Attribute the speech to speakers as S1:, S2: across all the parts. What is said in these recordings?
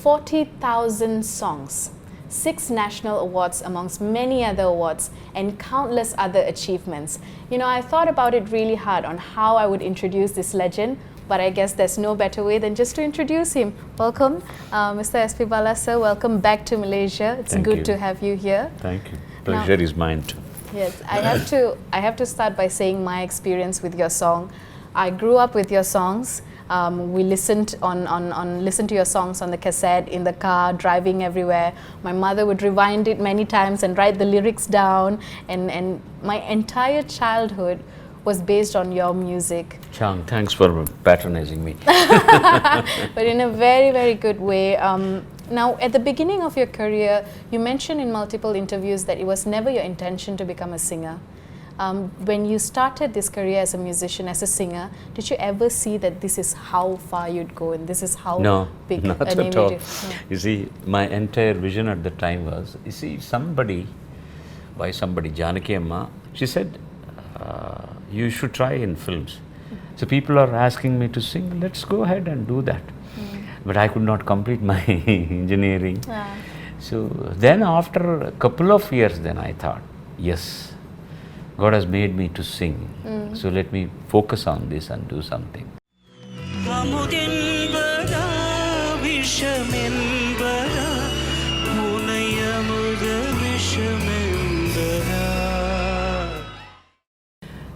S1: 40,000 songs, 6 national awards amongst many other awards, and countless other achievements. You know, I thought about it really hard on how I would introduce this legend, but I guess there's no better way than just to introduce him. Welcome, Mr. S.P. Bala sir. Welcome back to Malaysia. It's good to have you here.
S2: Thank you. Pleasure is mine too.
S1: Yes, I have to start by saying my experience with your song. I grew up with your songs. We listened listened to your songs on the cassette, in the car, driving everywhere. My mother would rewind it many times and write the lyrics down, and my entire childhood was based on your music.
S2: Chang, thanks for patronizing me.
S1: But in a very, very good way. Now, at the beginning of your career, you mentioned in multiple interviews that it was never your intention to become a singer. When you started this career as a musician, as a singer, did you ever see that this is how far you'd go and this is how big
S2: not
S1: a name
S2: at all.
S1: No.
S2: You see, my entire vision at the time was, you see, somebody, Janaki Amma, she said, you should try in films. So people are asking me to sing, let's go ahead and do that. But I could not complete my engineering. So then after a couple of years, then I thought, yes, God has made me to sing. So let me focus on this and do something.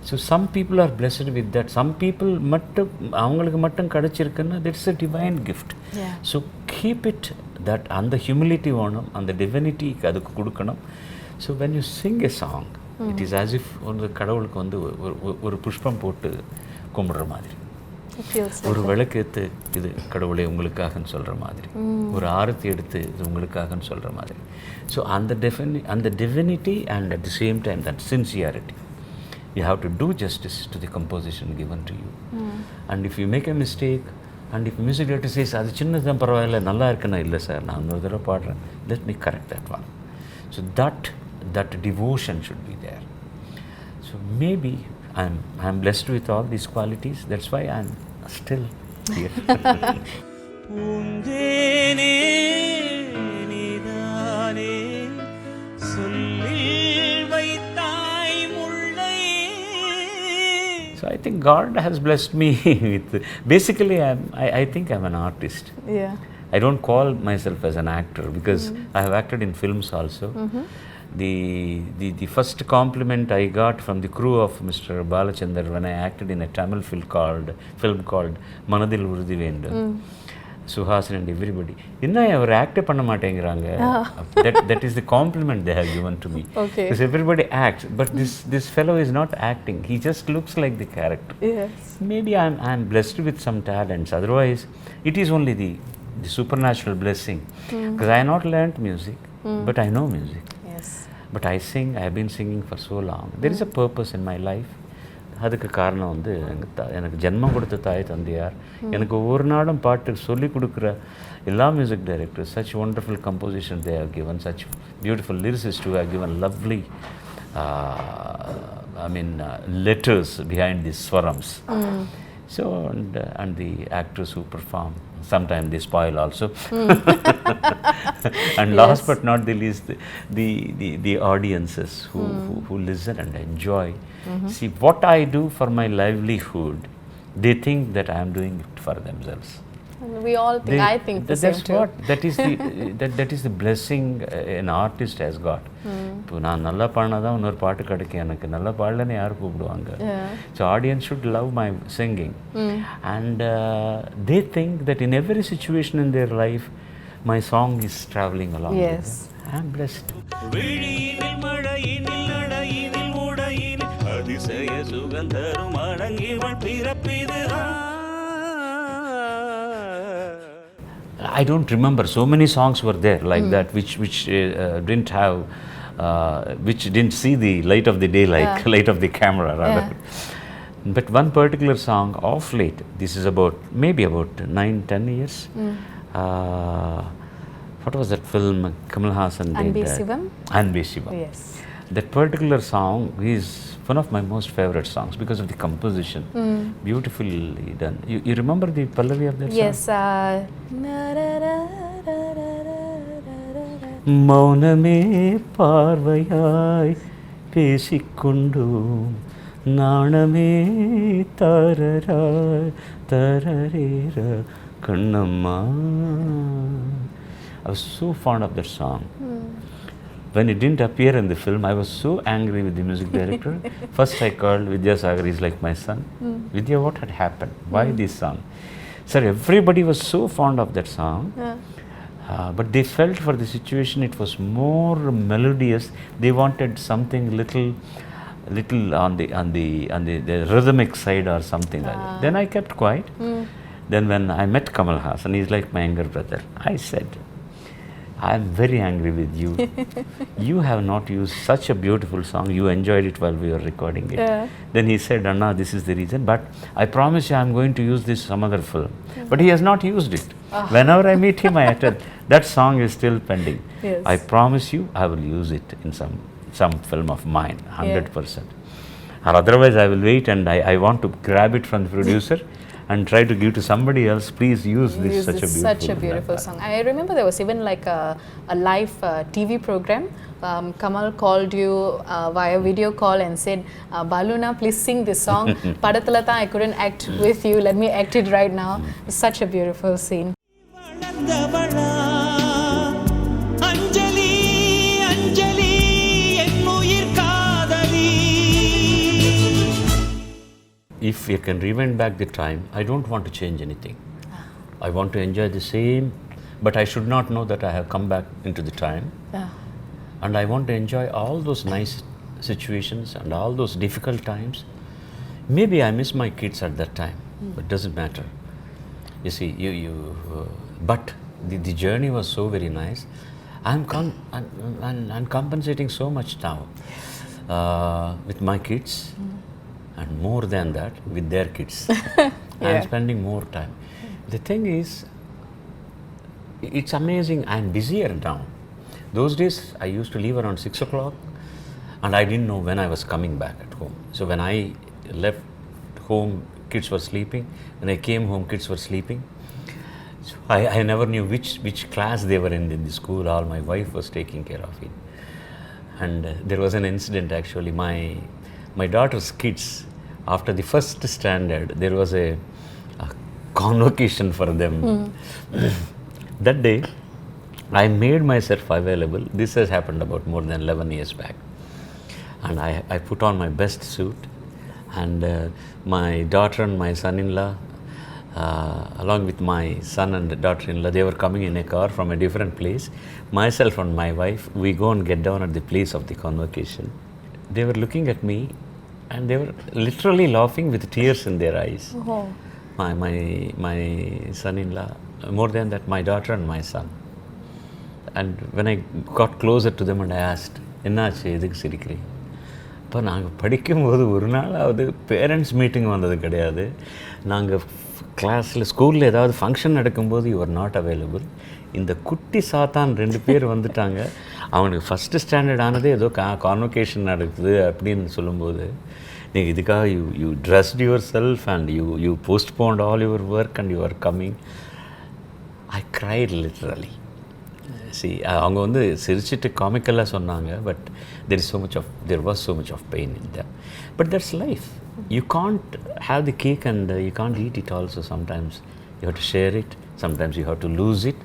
S2: So some people are blessed with that. Some people avungalukku mattum kadachirukana, that's a divine gift. So keep it that and the humility onam and the divinity adukku kudukanam. So when you sing a song, it is as if ಒಂದು கடவுளுக்கு வந்து ஒரு புஷ்பம் போட்டு கும்பிடுற மாதிரி, ஒரு விளக்கேத்து இது கடவுளே உங்களுக்காகன்னு சொல்ற மாதிரி, ஒரு ஆரத்தி எடுத்து இது உங்களுக்காகன்னு சொல்ற மாதிரி. So and the divinity and at the same time that sincerity, you have to do justice to the composition given to you. And if you make a mistake and if music director says அது சின்னதான் பரவாயில்லை நல்லா இருக்குன்னா இல்லை sir நான் இன்னொரு தடவை பாடுறேன், let me correct that one. So that devotion should be there. So maybe I'm blessed with all these qualities. That's why I'm still here. So I think God has blessed me with. Basically, I think I'm an artist.
S1: Yeah.
S2: I don't call myself as an actor because I have acted in films also. The first compliment I got from the crew of Mr. Balachandar when I acted in a Tamil film called Manadil Urudhi Vendu, Suhasan and everybody, inna avaru act panna maatengiranga. That is the compliment they have given to me.
S1: Okay.
S2: Because everybody acts, but this fellow is not acting. He just looks like the character.
S1: Yes.
S2: Maybe I'm blessed with some talents. Otherwise, it is only the supernatural blessing. Because I have not learnt music, but I know music.
S1: Yes.
S2: But I sing. I have been singing for so long. There is a purpose in my life. அதுக்கு காரணம் வந்து எனக்கு ஜென்மம் கொடுத்த தாய் தந்தையார், எனக்கு ஒவ்வொரு நாளும் பாட்டு சொல்லி கொடுக்குற எல்லா music directors, such wonderful compositions they have given, such beautiful lyricists who have given lovely letters behind these swarams. So and the actors who perform, sometimes they spoil also. And last but not the least, the audiences who listen and enjoy. See, what I do for my livelihood, they think that I am doing it for themselves.
S1: And we all think, I think the same too.
S2: That is the blessing an artist has got. இப்போ நான் நல்லா பாடினாதான் இன்னொரு பாட்டு கிடைக்கும், எனக்கு நல்லா பாடலன்னு யார் கூப்பிடுவாங்க. So audience should love my singing. And they think that in every situation in their life, my song is traveling along.
S1: Yes.
S2: I am blessed. I don't remember. So many songs were there like that, which didn't have, which didn't see the light of the day, like light of the camera rather. But one particular song of late, this is maybe about 9-10 years. What was that film Kamal Haasan did?
S1: Anbe Sivam.
S2: Anbe Sivam.
S1: Yes.
S2: That particular song is one of my most favorite songs because of the composition. Beautifully done. You remember the Pallavi of that
S1: song? Yes.
S2: மௌனமே பார்வையாய் பேசிக்கொண்டோம், நாணமே தரராய் தரரேர Kannamma. I was so fond of that song. When it didn't appear in the film, I was so angry with the music director. First I called Vidya Sagar, he's like my son. Vidya, what had happened? Why this song? Sir, everybody was so fond of that song. But they felt for the situation it was more melodious. They wanted something little on the rhythmic side or something like that. Then I kept quiet. Then when I met Kamal Haasan, he's like my younger brother, I said, I am very angry with you. You have not used such a beautiful song. You enjoyed it while we were recording it. Then he said, Anna, this is the reason. But I promise you I am going to use this some other film. But he has not used it. Whenever I meet him, I tell, that song is still pending.
S1: Yes.
S2: I promise you I will use it in some film of mine, 100%. Or otherwise I will wait and I want to grab it from the producer and try to give to somebody else. Please use this such a beautiful
S1: song. I remember there was even like a live TV program. Kamal called you via video call and said, Baluna, please sing this song. Padathalatha, I couldn't act with you. Let me act it right now. Such a beautiful scene.
S2: If you can rewind back the time, I don't want to change anything. I want to enjoy the same, but I should not know that I have come back into the time. And I want to enjoy all those nice situations and all those difficult times. Maybe I miss my kids at that time, but it doesn't matter. You see, but the journey was so very nice. I'm compensating so much now with my kids. And more than that, with their kids. I am spending more time. The thing is, it's amazing, I am busier now. Those days, I used to leave around 6 o'clock and I didn't know when I was coming back at home. So when I left home, kids were sleeping. When I came home, kids were sleeping. So I never knew which class they were in the school. All my wife was taking care of it. And there was an incident actually. My daughter's kids, after the first standard, there was a convocation for them. That day, I made myself available. This has happened about more than 11 years back. And I put on my best suit, and my daughter and my son-in-law, along with my son and daughter-in-law, they were coming in a car from a different place. Myself and my wife, we go and get down at the place of the convocation. They were looking at me and they were literally laughing with tears in their eyes. My son-in-law, more than that, my daughter and my son. And when I got closer to them and I asked, என்னாச்சு எதுக்கு சிரிக்கிறீங்க? இப்போ நாங்கள் படிக்கும்போது ஒரு நாளாவது parents meeting வந்தது கிடையாது. நாங்கள் கிளாஸில் ஸ்கூலில் ஏதாவது ஃபங்க்ஷன் நடக்கும்போது யூ ஆர் நாட் அவைலபிள். இந்த குட்டி சாத்தான் 2 பேர் வந்துட்டாங்க. அவனுக்கு ஃபஸ்ட்டு ஸ்டாண்டர்ட் ஆனதே ஏதோ கான்வொகேஷன் நடக்குது அப்படின்னு சொல்லும்போது, நீங்கள் இதுக்காக you trust yourself and you postponed all your work and you are coming. I cried literally. அவங்க வந்து சிரிச்சிட்டு காமிக்கலாக சொன்னாங்க, but there was so much of pain in them. But that's life. You can't have the cake and you can't eat it also. Sometimes you have to share it, sometimes you have to lose it.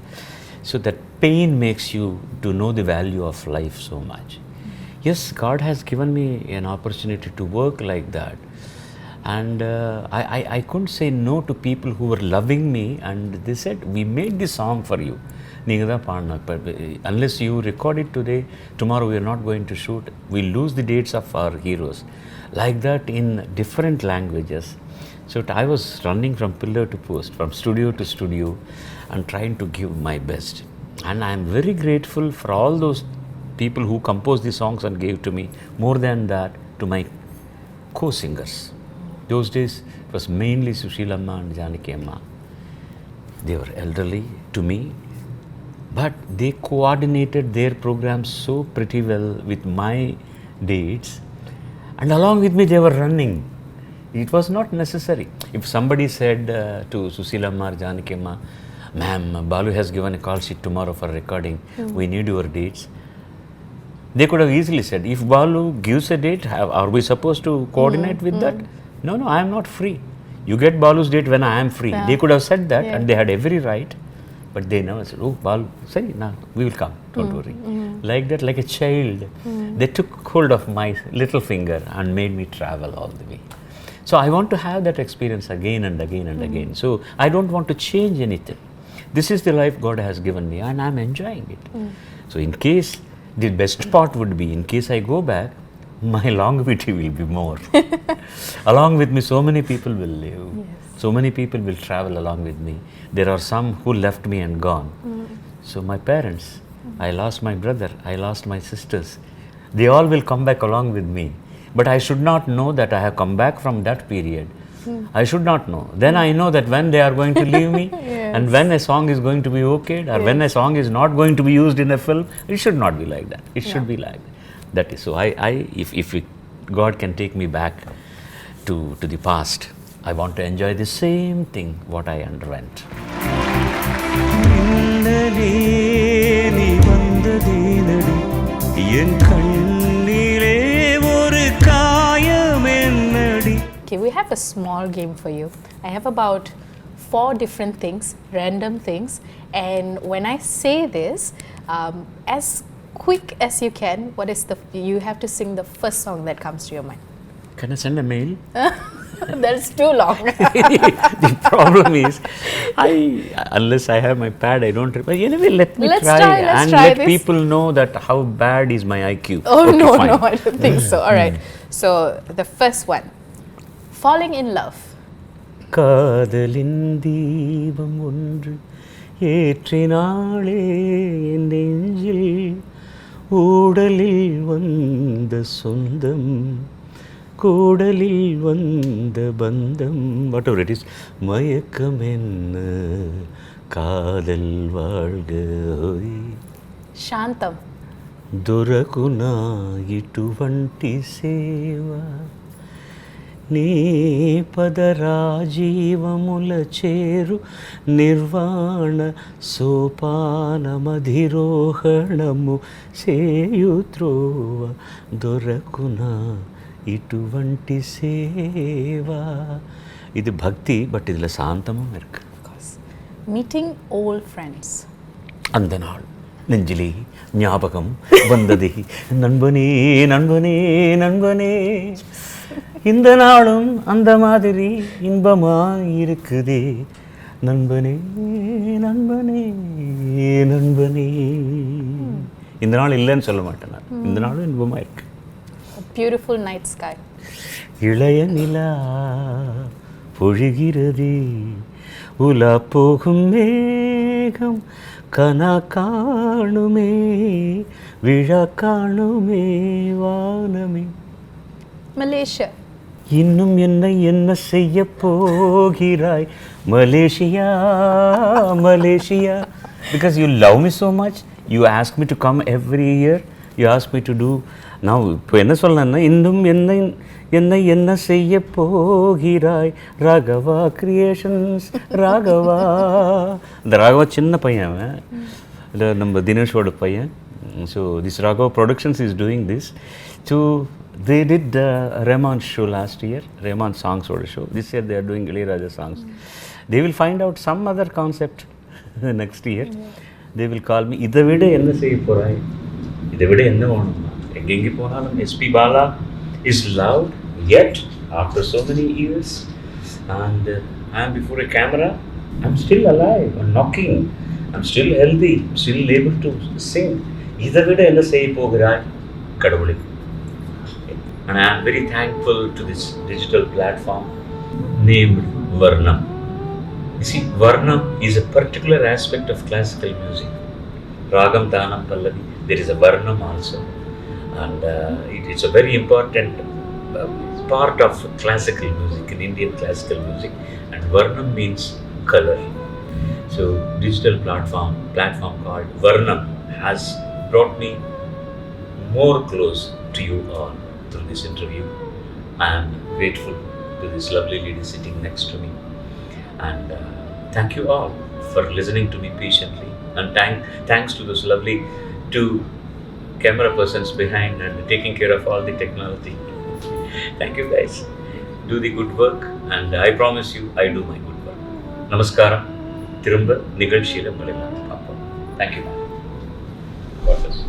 S2: So that pain makes you to know the value of life so much. Yes, God has given me an opportunity to work like that. And I couldn't say no to people who were loving me, and they said, we made this song for you. Unless you record it today, tomorrow we are not going to shoot. We lose the dates of our heroes. Like that in different languages. So I was running from pillar to post, from studio to studio, and trying to give my best. And I am very grateful for all those people who composed the songs and gave to me. More than that, to my co-singers. Those days, it was mainly Sushila Amma and Janaki Amma. They were elderly to me, but they coordinated their programs so pretty well with my dates, and along with me they were running. It was not necessary. If somebody said to Sushila Amma or Janaki Amma, ma'am, Balu has given a call sheet tomorrow for recording. We need your dates. They could have easily said, if Balu gives a date, are we supposed to coordinate with that? No, I am not free. You get Balu's date when I am free.
S1: Yeah.
S2: They could have said that,
S1: Yeah.
S2: and they had every right. But they never said, oh, Balu, say, nah, we will come, don't worry. Like that, like a child. They took hold of my little finger and made me travel all the way. So I want to have that experience again and again and again. So I don't want to change anything. This is the life God has given me, and I'm enjoying it. So in case, the best part would be, in case I go back, my longevity will be more. Along with me, so many people will live.
S1: Yes.
S2: So many people will travel along with me. There are some who left me and gone. So my parents, I lost my brother, I lost my sisters. They all will come back along with me. But I should not know that I have come back from that period. I should not know. Then I know that when they are going to leave me, and when a song is going to be okayed, or when a song is not going to be used in a film, it should not be like that. It should be like that. That is so. If God can take me back to the past, I want to enjoy the same thing what I underwent.
S1: Okay, we have a small game for you. I have about 4 different things, random things, and when I say this, as quick as you can, you have to sing the first song that comes to your mind.
S2: Can I send a mail?
S1: That's too long.
S2: The problem is, unless I have my pad, I don't remember. Anyway, let's
S1: try
S2: and
S1: let
S2: this. People know that how bad is my IQ.
S1: Oh,
S2: okay,
S1: no,
S2: fine.
S1: no, I don't think so. All right. So, the first one, falling in love.
S2: காதலின் தீபம் ஒன்று ஏற்றினாளே என் நெஞ்சில் ஊடலில் வந்த சொந்தம் கூடலில் வந்த பந்தம் whatever it is மயக்கம் என்ன காதல் வாழ்க
S1: Shantam.
S2: దొరకునా ఇటువంటి సేవ నీ పదరాజీవముల చేరు నిర్వాణ సోపానమధిరోహణము సేయుత్రోవ దొరకునా ఇటువంటి సేవ ఇది భక్తి బట్ ఇదిల శాంతமும் இருக்கு.
S1: Of course. Meeting old friends.
S2: அந்த நாள் நெஞ்சிலே ஞாபகம் வந்ததே நண்பனே நண்பனே நண்பனே இந்த நாளும் அந்த மாதிரி இன்பமா இருக்குதே நண்பனே நண்பனே நண்பனே. இந்த நாள் இல்லைன்னு சொல்ல மாட்டேன் நான். இந்த நாளும் இன்பமா இருக்கு.
S1: A beautiful night sky.
S2: இளைய நிலா பொழிகிறதே உலா போகும் மேகம் கனா காணுமே விழா காணுமே வானமே.
S1: Malaysia.
S2: இன்னும் என்னை என்ன செய்ய போகிறாய் Malaysia Malaysia. Because you love me so much, you ask me to come every year, you ask me to do. Now இப்போ என்ன சொல்லணும்னா இன்னும் என்னை என்ன செய்ய போகிறாய் ராகவா கிரியேஷன்ஸ் ராகவா. இந்த ராகவா சின்ன பையன் அவன், இல்லை நம்ம தினேஷோட பையன். So this Raghava productions is doing this. So they did Rahman's show last year, Rahman songs or show. This year they are doing Ilayaraja songs. They will find out some other concept next year. They will call me, இதை விட என்ன செய்ய போறாய், இதை விட என்ன வேணும். எங்கெங்கே போனாலும் SP Bala is loved yet after so many years, and I am before a camera, I'm still alive, I'm knocking, I'm still healthy, I'm still able to sing. இதை விட என்ன செய்ய போகிறாய் கடவுளே. And I am very thankful to this digital platform named Varnam. You see, Varnam is a particular aspect of classical music. Ragam, Tanam, Pallavi, there is a Varnam also. And it's a very important part of classical music, in Indian classical music. And Varnam means color. So, digital platform called Varnam has brought me more close to you all through this interview. I am grateful to this lovely lady sitting next to me, and thank you all for listening to me patiently. And thanks to those lovely two camera persons behind and taking care of all the technology. Thank you guys. Do the good work and I promise you I do my good work. Namaskaram. திரும்ப நிகழ்ச்சியில உங்களை பார்ப்போம். Thank you. God bless.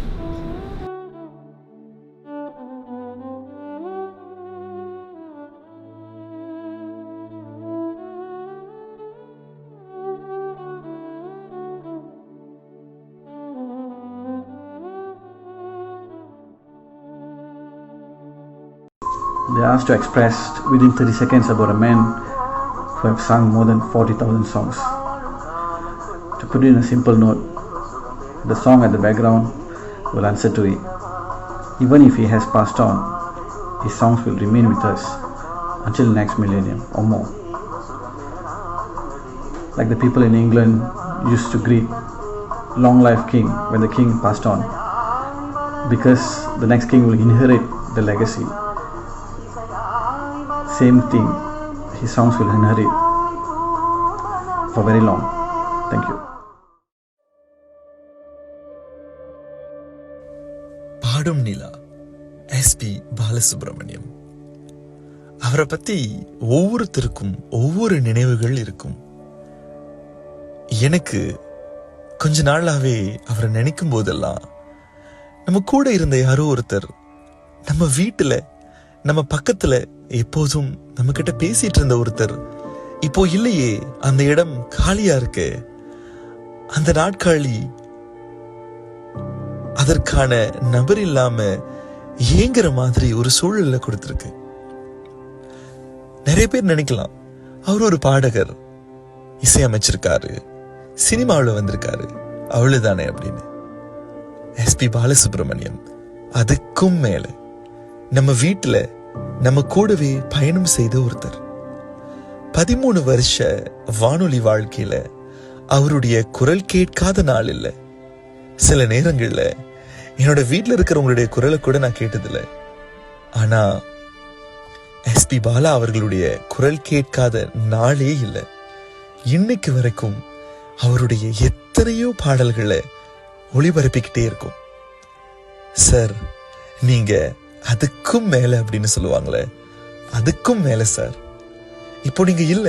S3: They are asked to express within 30 seconds about a man who have sung more than 40,000 songs. To put it in a simple note, the song at the background will answer to it. Even if he has passed on, his songs will remain with us until the next millennium or more. Like the people in England used to greet long life king when the king passed on, because the next king will inherit the legacy. Same thing, his songs will inherit for very long. Thank you.
S4: பாடும் நிலா SP Balasubramaniam. அவரை பத்தி ஒவ்வொருத்தருக்கும் ஒவ்வொரு நினைவுகள் இருக்கும். எனக்கு கொஞ்ச நாளாவே அவரை நினைக்கும் போதெல்லாம் நம்ம கூட இருந்த யாரோ ஒருத்தர் நம்ம வீட்டுல நம்ம பக்கத்துல எப்போதும் நம்ம கிட்ட பேசிட்டு இருந்த ஒருத்தர் இப்போ இல்லையே, அந்த இடம் காலியா இருக்கு. அந்த நாட்காலி அதற்கான நபர் இல்லாம ஏங்குற மாதிரி ஒரு சூழல்ல கொடுத்திருக்கு. நிறைய பேர் நினைக்கலாம் அவர் ஒரு பாடகர், இசையமைச்சிருக்காரு, சினிமாவில் வந்திருக்காரு, அவ்வளவுதானே அப்படின்னு. எஸ்பி பாலசுப்ரமணியம் அதுக்கும் மேல நம்ம வீட்டுல நம்ம கூடவே பயணம் செய்த ஒருத்தர். 13 வருஷ வானொலி வாழ்க்கையில அவருடைய குரல் கேட்காத நாள் இல்ல. சில நேரங்கள்ல என்னோட வீட்டுல இருக்கிறவங்களுடைய குரலை கூட நான் கேட்டதில்ல. ஆனா எஸ்பி பாலா அவர்களுடைய குரல் கேட்காத நாளே இல்லை. இன்னைக்கு வரைக்கும் அவருடைய எத்தனையோ பாடல்களை ஒளிபரப்பிக்கிட்டே இருக்கும். சார், நீங்க அதுக்கும் மேல அப்படின்னு சொல்லுவாங்களே, அதுக்கும் மேல சார். இப்போ நீங்க இல்ல,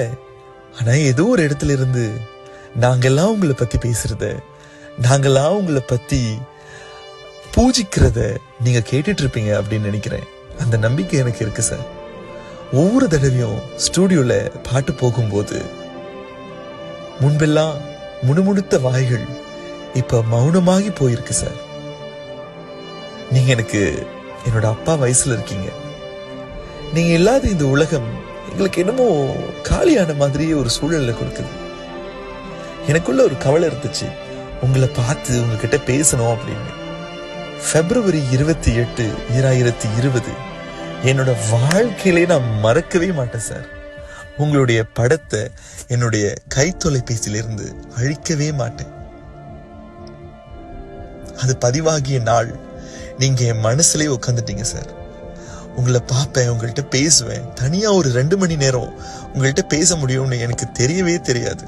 S4: ஆனா ஏதோ ஒரு இடத்துல இருந்து நாங்கெல்லாம் உங்களை பத்தி பேசுறத, நாங்கெல்லாம் உங்களை பத்தி பூஜிக்கிறத நீங்க கேட்டுட்டு இருப்பீங்க அப்படின்னு நினைக்கிறேன். அந்த நம்பிக்கை எனக்கு இருக்கு சார். ஒவ்வொரு தடவையும் ஸ்டூடியோல பாட்டு போகும்போது முன்பெல்லாம் முணுமுணுத்த வாய்கள் இப்ப மௌனமாகி போயிருக்கு சார். நீங்க எனக்கு என்னோட அப்பா வயசுல இருக்கீங்க. நீங்க இல்லாத இந்த உலகம் எங்களுக்கு என்னமோ காலியான மாதிரியே ஒரு சூழல்ல கொடுக்குது. எனக்குள்ள ஒரு கவலை இருந்துச்சு, உங்களை பார்த்து உங்ககிட்ட பேசணும் அப்படின்னு. February 28, 2020 என்னோட வாழ்க்கையிலே நான் மறக்கவே மாட்டேன் சார். உங்களுடைய படத்தை என்னுடைய கைத்தொலைபேசியிலிருந்து அழிக்கவே மாட்டேன். அது பதிவாகிய நாள் நீங்க என் மனசுலயே உட்காந்துட்டீங்க சார். உங்களை பார்ப்பேன், உங்கள்கிட்ட பேசுவேன். தனியா ஒரு 2 மணி நேரம் உங்கள்கிட்ட பேச முடியும்னு எனக்கு தெரியவே தெரியாது.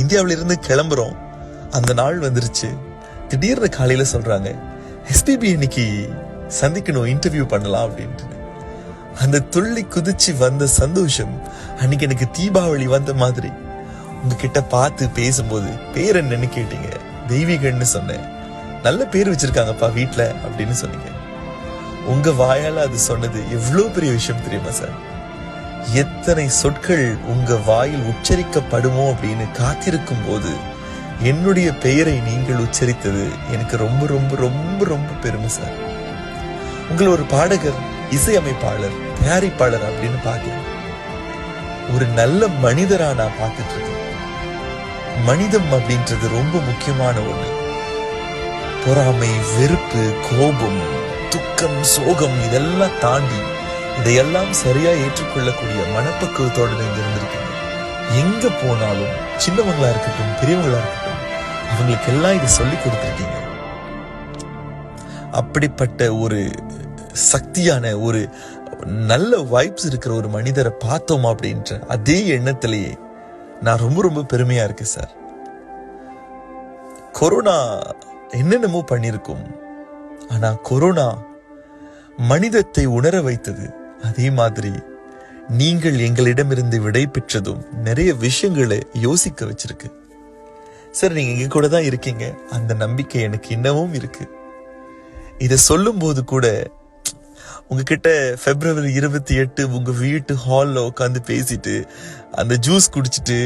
S4: இந்தியாவில இருந்து கிளம்புறோம், அந்த நாள் வந்துருச்சு. திடீர்னு காலையில சொல்றாங்க, எஸ்பிபி இன்னைக்கு சந்திக்கணும், இன்டர்வியூ பண்ணலாம் அப்படின்ட்டு. அந்த துள்ளி குதிச்சு வந்த சந்தோஷம் அன்னைக்கு எனக்கு தீபாவளி வந்த மாதிரி. உங்ககிட்ட பார்த்து பேசும்போது பேர் என்னன்னு கேட்டீங்க. தெய்வீகன்னு சொன்னேன். நல்ல பேர் வச்சிருக்காங்கப்பா வீட்டுல அப்படின்னு சொன்னீங்க. உங்க வாயால அது சொன்னது எவ்வளவு பெரிய விஷயம் தெரியுமா சார்? எத்தனை சொற்கள் உங்க வாயில் உச்சரிக்கப்படுமோ அப்படின்னு காத்திருக்கும் போது என்னுடைய பெயரை நீங்கள் உச்சரித்தது எனக்கு ரொம்ப ரொம்ப ரொம்ப ரொம்ப பெருமை சார். உங்களை ஒரு பாடகர், இசையமைப்பாளர், தயாரிப்பாளர் அப்படின்னு பார்க்கிறேன். ஒரு நல்ல மனிதரா நான் பார்த்துட்டு இருக்கேன். மனிதம் அப்படின்றது ரொம்ப முக்கியமான ஒண்ணு. பொறாமை, வெறுப்பு, கோபம், துக்கம், சோகம் இதெல்லாம் தாண்டி இதையெல்லாம் சரியா ஏற்றுக்கொள்ளக்கூடிய மனப்பக்குவத்தோடு நீங்க இருந்திருக்கீங்க. எங்க போனாலும் சின்னவங்களா இருக்கட்டும் பெரியவங்களா இருக்கட்டும் அவங்களுக்கெல்லாம் இதை சொல்லி கொடுத்திருக்கீங்க. அப்படிப்பட்ட ஒரு சக்தியான ஒரு நல்ல வைப்ஸ் இருக்கிற ஒரு மனிதரை பார்த்தோம் அப்படின்ற அதே எண்ணத்திலேயே நான் ரொம்ப ரொம்ப பெருமையா இருக்கு சார். கொரோனா என்னென்னமோ பண்ணிருக்கும், ஆனா கொரோனா மனிதத்தை உணர வைத்தது. அதே மாதிரி நீங்கள் எங்களிடமிருந்து விடை பெற்றதும் நிறைய விஷயங்களை யோசிக்க வச்சிருக்கு சார். நீங்க எங்க கூட தான் இருக்கீங்க, அந்த நம்பிக்கை எனக்கு இன்னமும் இருக்கு. இதை சொல்லும் போது கூட உங்ககிட்ட February 28 உங்க வீட்டு ஹால்ல உட்காந்து பேசிட்டு அந்த ஜூஸ் குடிச்சிட்டு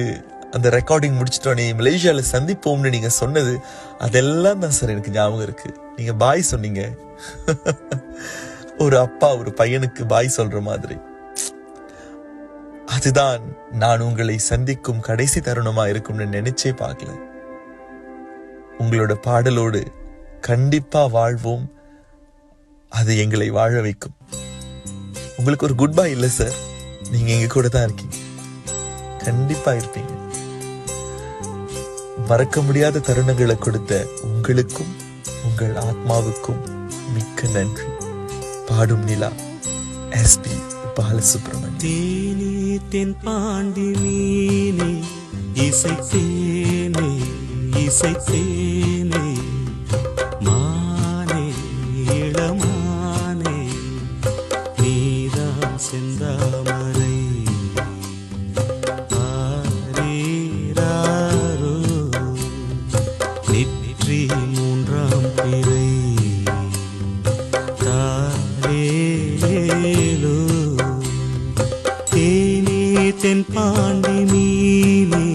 S4: அந்த ரெக்கார்டிங் முடிச்சிட்டோம், மலேசியால சந்திப்போம்னு நீங்க சொன்னது அதெல்லாம் தான் சார் எனக்கு ஞாபகம் இருக்கு. நீங்க பாய் சொன்னீங்க, ஒரு அப்பா ஒரு பையனுக்கு பாய் சொல்ற மாதிரி. அதுதான் நான் உங்களை சந்திக்கும் கடைசி தருணமா இருக்கும்னு நினைச்சே பார்க்கல. உங்களோட பாடலோடு கண்டிப்பா வாழ்வோம், அது எங்களை வாழ வைக்கும். உங்களுக்கு ஒரு குட் பை இல்ல சார், நீங்க எங்க கூட தான் இருக்கீங்க, கண்டிப்பா இருப்பீங்க. மறக்க முடியாத தருணங்களை கொடுத்த உங்களுக்கும் உங்கள் ஆத்மாவுக்கும் மிக்க நன்றி. பாடும் நிலா, எஸ்பி பாலசுப்ரமணியம்.
S5: தேனே தென் பாண்டி மீனே இசைத்தேனே இசைத்தேனே மானே இளமானே நீதான் செந்தாமரை ஆரீராரோ நெற்றி மூன்றாம் பிறை தாரேலோ தேனே தென் பாண்டி மீனே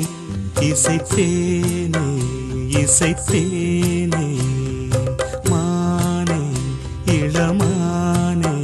S5: இசைத்தேனே இசைத்தேனே மானே இளமானே.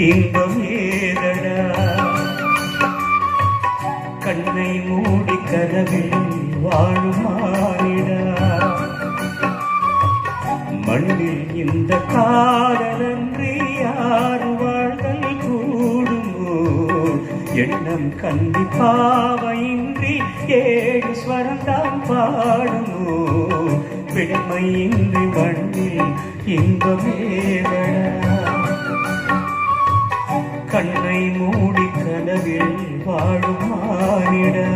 S5: இன்பம் ஏதடா கண்ணை மூடி கனவில் வாழும் மானிடா மண்ணில் இந்த காதலன்றி யார் வாழ்தல் கூடுமோ எண்ணம் கந்தி பாவையின்றி ஏழு ஸ்வரந்தான் பாடுமோ பெண்மையின்றி மண்ணில் இன்பமேதடா கண்ணை மூடி கனவில் வாழும் மானிடா